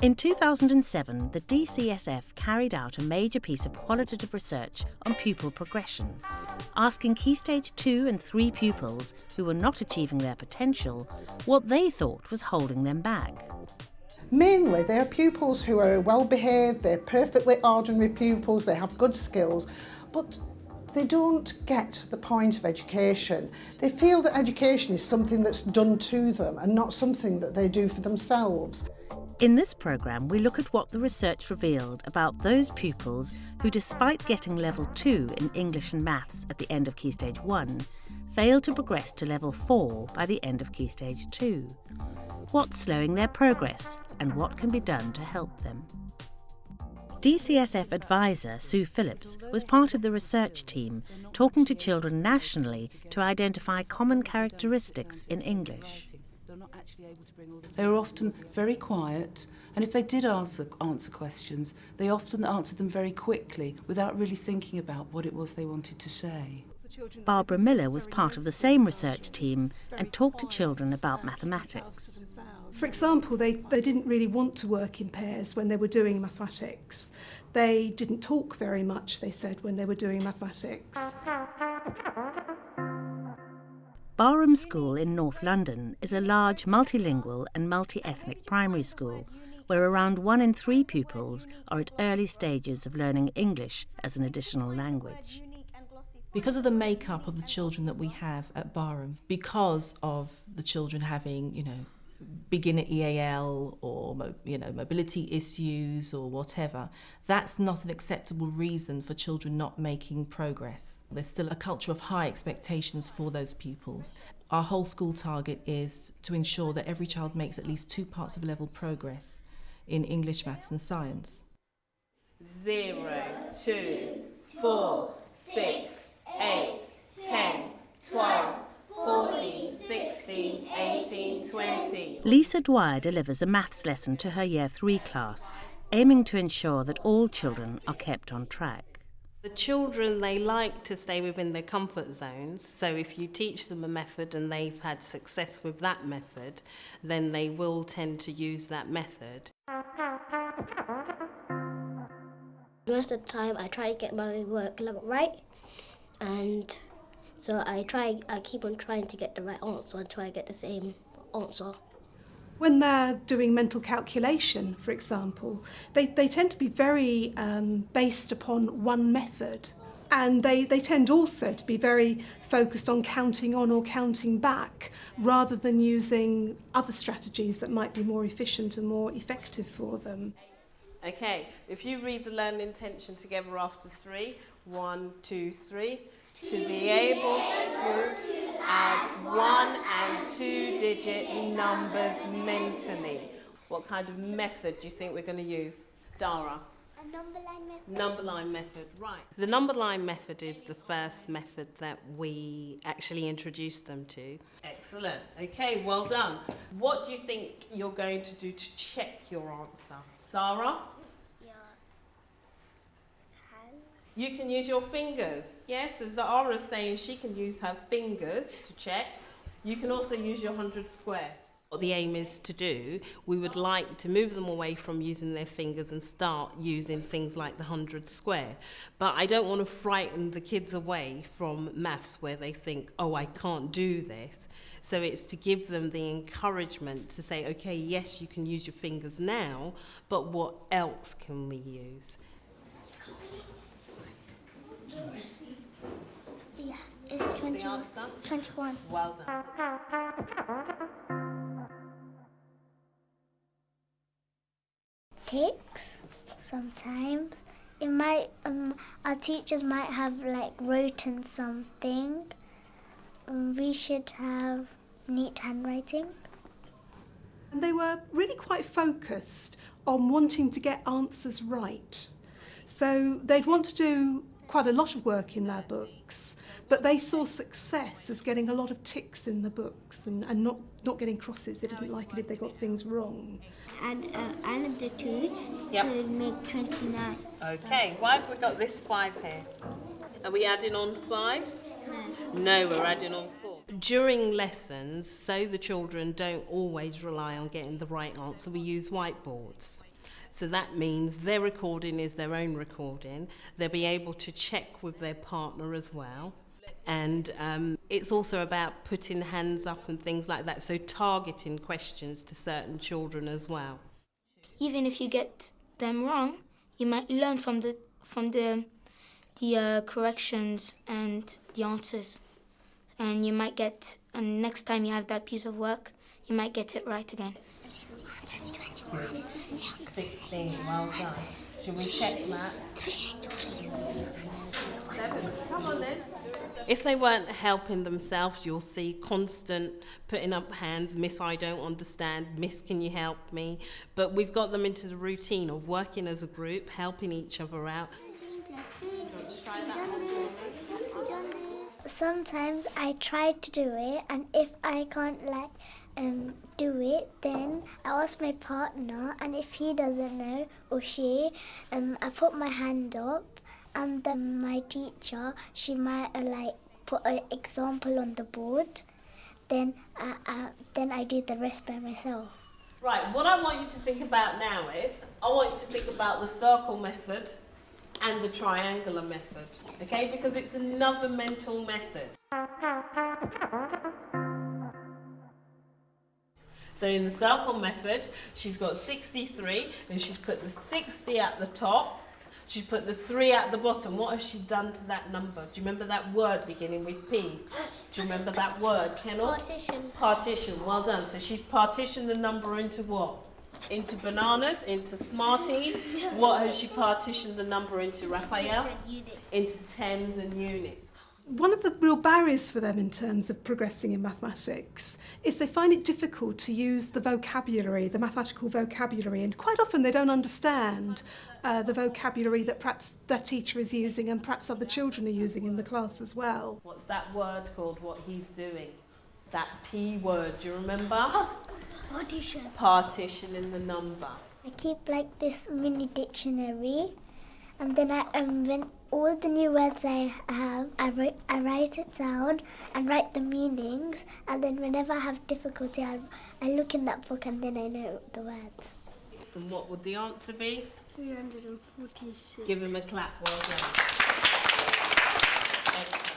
In 2007, the DCSF carried out a major piece of qualitative research on pupil progression, asking Key Stage 2 and 3 pupils who were not achieving their potential what they thought was holding them back. Mainly, they're pupils who are well behaved, they're perfectly ordinary pupils, they have good skills, but they don't get the point of education. They feel that education is something that's done to them and not something that they do for themselves. In this programme, we look at what the research revealed about those pupils who, despite getting Level 2 in English and Maths at the end of Key Stage 1, failed to progress to Level 4 by the end of Key Stage 2. What's slowing their progress and what can be done to help them? DCSF advisor Sue Phillips was part of the research team talking to children nationally to identify common characteristics in English. They were often very quiet, and if they did answer questions, they often answered them very quickly without really thinking about what it was they wanted to say. Barbara Miller was part of the same research team and talked to children about mathematics. For example, they didn't really want to work in pairs when they were doing mathematics. They didn't talk very much, they said, when they were doing mathematics. Barham School in North London is a large multilingual and multi-ethnic primary school where around 1 in 3 pupils are at early stages of learning English as an additional language. Because of the makeup of the children that we have at Barham, because of the children having, beginner EAL or, mobility issues or whatever, that's not an acceptable reason for children not making progress. There's still a culture of high expectations for those pupils. Our whole school target is to ensure that every child makes at least 2 parts of level progress in English, Maths and Science. 0, 2, 4, 6, 8, 10, 12, 14, 16, 18, 20. Lisa Dwyer delivers a maths lesson to her Year 3 class, aiming to ensure that all children are kept on track. The children, they like to stay within their comfort zones, so if you teach them a method and they've had success with that method, then they will tend to use that method. Most of the time I try to get my work level right, and so I keep on trying to get the right answer until I get the same answer. When they're doing mental calculation, for example, they tend to be very based upon one method. And they tend also to be very focused on counting on or counting back, rather than using other strategies that might be more efficient and more effective for them. Okay, if you read the learning intention together after 3, 1, 2, 3, to be able to add 1 and 2 digit numbers mentally. What kind of method do you think we're going to use? Dara? A number line method. Number line method, right. The number line method is the first method that we actually introduced them to. Excellent. Okay, well done. What do you think you're going to do to check your answer? Dara? You can use your fingers. Yes, as Zara's saying, she can use her fingers to check. You can also use your 100 square. What the aim is to do, we would like to move them away from using their fingers and start using things like the 100 square. But I don't want to frighten the kids away from maths where they think, oh, I can't do this. So it's to give them the encouragement to say, okay, yes, you can use your fingers now, but what else can we use? Yeah, it's 21. 21. Well done. Ticks sometimes. It might our teachers might have written something. We should have neat handwriting. And they were really quite focused on wanting to get answers right. So they'd want to do quite a lot of work in their books, but they saw success as getting a lot of ticks in the books and not getting crosses. They didn't like it if they got things wrong. And add the 2 to make 29. Okay, why have we got this 5 here? Are we adding on 5? No, we're adding on 4. during lessons, so the children don't always rely on getting the right answer, we use whiteboards. So that means their recording is their own recording. They'll be able to check with their partner as well. And it's also about putting hands up and things like that, so targeting questions to certain children as well. Even if you get them wrong, you might learn from the corrections and the answers. And you might get, and next time you have that piece of work, you might get it right again. 16, well done. Should we check that? 7, come on then. If they weren't helping themselves, you'll see constant putting up hands, Miss, I don't understand, Miss, can you help me? But we've got them into the routine of working as a group, helping each other out. Sometimes I try to do it, and if I can't do it, then I ask my partner, and if he doesn't know or she, I put my hand up, and then my teacher, she might put an example on the board. Then I do the rest by myself. Right, what I want you to think about now is, I want you to think about the circle method and the triangular method, okay? Because it's another mental method. So in the circle method, she's got 63, and she's put the 60 at the top. She's put the 3 at the bottom. What has she done to that number? Do you remember that word beginning with P? Do you remember that word, Kendall? Partition. Partition, well done. So she's partitioned the number into what? Into bananas, into Smarties. What has she partitioned the number into, Raphael? Into tens and units. One of the real barriers for them in terms of progressing in mathematics is they find it difficult to use the vocabulary, the mathematical vocabulary, and quite often they don't understand the vocabulary that perhaps their teacher is using and perhaps other children are using in the class as well. What's that word called, what he's doing? That P word, do you remember? Partition. Partition in the number. I keep this mini dictionary, and then when all the new words I have, I write it down and write the meanings, and then whenever I have difficulty, I look in that book and then I know the words. And what would the answer be? 346. Give him a clap, well done. Excellent.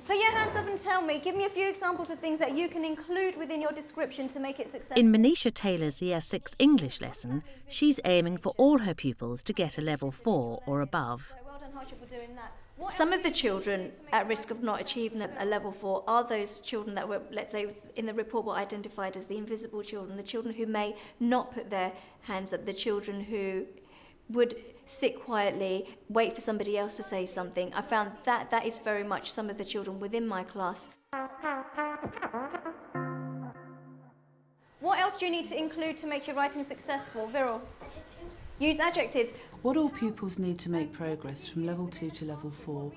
Put your hands up and tell me, give me a few examples of things that you can include within your description to make it successful. In Manisha Taylor's Year 6 English lesson, she's aiming for all her pupils to get a level 4 or above. Well done, Harsha, for doing that. Some of the children at risk of not achieving a level 4 are those children that were, let's say, in the report were identified as the invisible children, the children who may not put their hands up, the children who would sit quietly, wait for somebody else to say something. I found that is very much some of the children within my class. What else do you need to include to make your writing successful? Viral? Use adjectives. What all pupils need to make progress from level 2 to level 4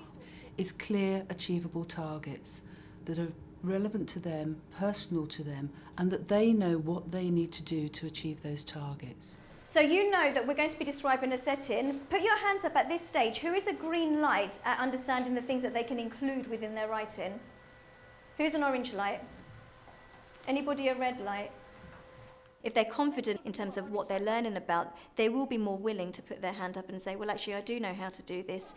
is clear, achievable targets that are relevant to them, personal to them, and that they know what they need to do to achieve those targets. So you know that we're going to be describing a setting. Put your hands up at this stage. Who is a green light at understanding the things that they can include within their writing? Who's an orange light? Anybody a red light? If they're confident in terms of what they're learning about, they will be more willing to put their hand up and say, well, actually, I do know how to do this.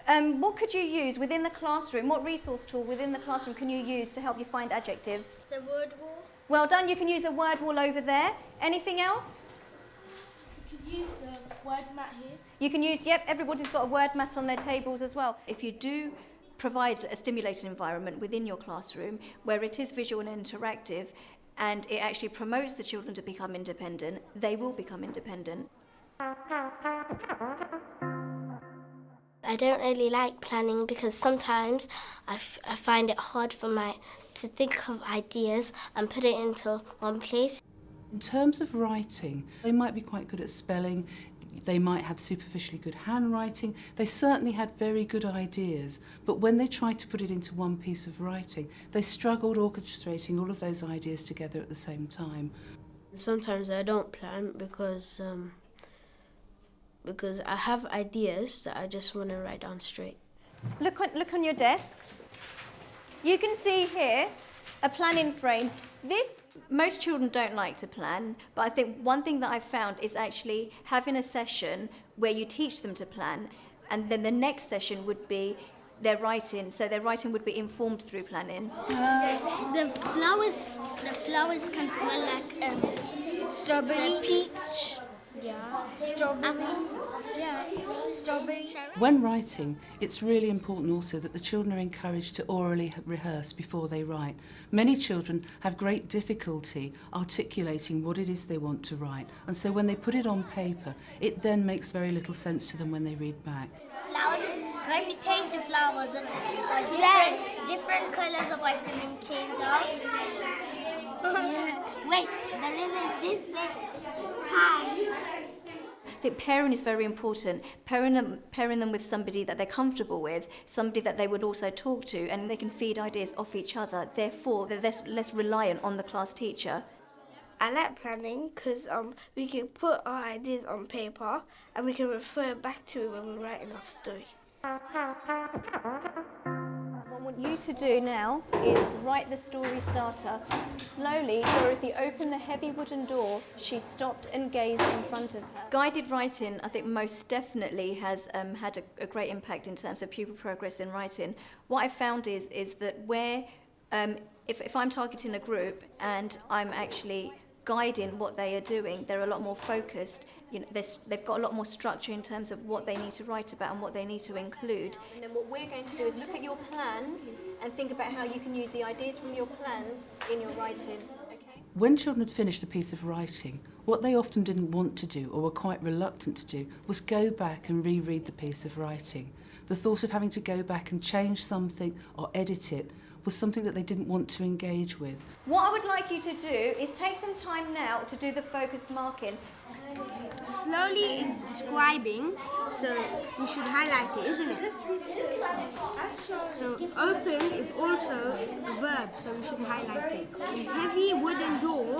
What could you use within the classroom? What resource tool within the classroom can you use to help you find adjectives? The word wall. Well done. You can use a word wall over there. Anything else? You can use the word mat here. You can use, yep, everybody's got a word mat on their tables as well. If you do provide a stimulating environment within your classroom where it is visual and interactive, and it actually promotes the children to become independent, they will become independent. I don't really like planning because sometimes I find it hard to think of ideas and put it into one place. In terms of writing, they might be quite good at spelling, they might have superficially good handwriting, they certainly had very good ideas, but when they tried to put it into one piece of writing, they struggled orchestrating all of those ideas together at the same time. Sometimes I don't plan because I have ideas that I just want to write down straight. Look on your desks. You can see here A planning frame. Most children don't like to plan, but I think one thing that I've found is actually having a session where you teach them to plan, and then the next session would be their writing. So their writing would be informed through planning. The flowers can smell like strawberry, peach. Yeah, strawberry. Yeah, strawberry. When writing, it's really important also that the children are encouraged to orally rehearse before they write. Many children have great difficulty articulating what it is they want to write, and so when they put it on paper, it then makes very little sense to them when they read back. Flowers, when you taste the flowers, different colours of ice cream came out. Wait, there is a different kind. I think pairing is very important. Pairing them with somebody that they're comfortable with, somebody that they would also talk to, and they can feed ideas off each other. Therefore, they're less reliant on the class teacher. I like planning because we can put our ideas on paper and we can refer back to it when we're writing our story. What I want you to do now is write the story starter. Slowly, Dorothy opened the heavy wooden door. She stopped and gazed in front of her. Guided writing, I think, most definitely has had a great impact in terms of pupil progress in writing. What I found is that where, if I'm targeting a group and I'm actually guiding what they are doing, they're a lot more focused. You know, they've got a lot more structure in terms of what they need to write about and what they need to include. And then what we're going to do is look at your plans and think about how you can use the ideas from your plans in your writing. Okay? When children had finished a piece of writing, what they often didn't want to do or were quite reluctant to do was go back and reread the piece of writing. The thought of having to go back and change something or edit it was something that they didn't want to engage with. What I would like you to do is take some time now to do the focused marking. Slowly is describing, so we should highlight it, isn't it? So open is also a verb, so we should highlight it. And heavy wooden door,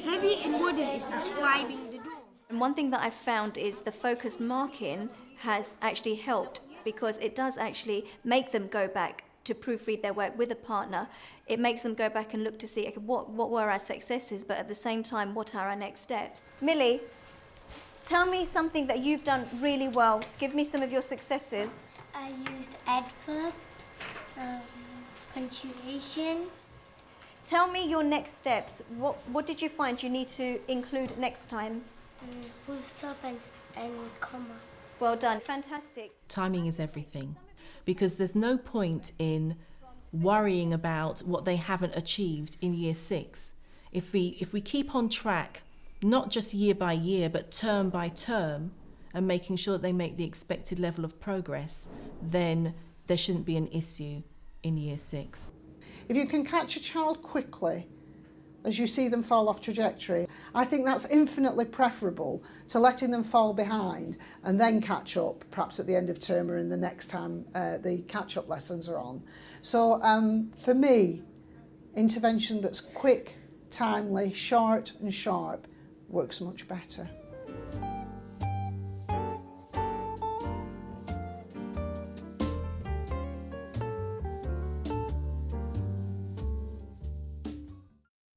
heavy and wooden is describing the door. And one thing that I've found is the focused marking has actually helped, because it does actually make them go back to proofread their work with a partner. It makes them go back and look to see, okay, what were our successes, but at the same time, what are our next steps? Millie, tell me something that you've done really well. Give me some of your successes. I used adverbs, punctuation. Tell me your next steps. What did you find you need to include next time? Full stop and comma. Well done. Fantastic. Timing is everything, because there's no point in worrying about what they haven't achieved in year 6. If we keep on track, not just year by year, but term by term, and making sure that they make the expected level of progress, then there shouldn't be an issue in year 6. If you can catch a child quickly as you see them fall off trajectory, I think that's infinitely preferable to letting them fall behind and then catch up, perhaps at the end of term or in the next time the catch-up lessons are on. So for me, intervention that's quick, timely, short and sharp works much better.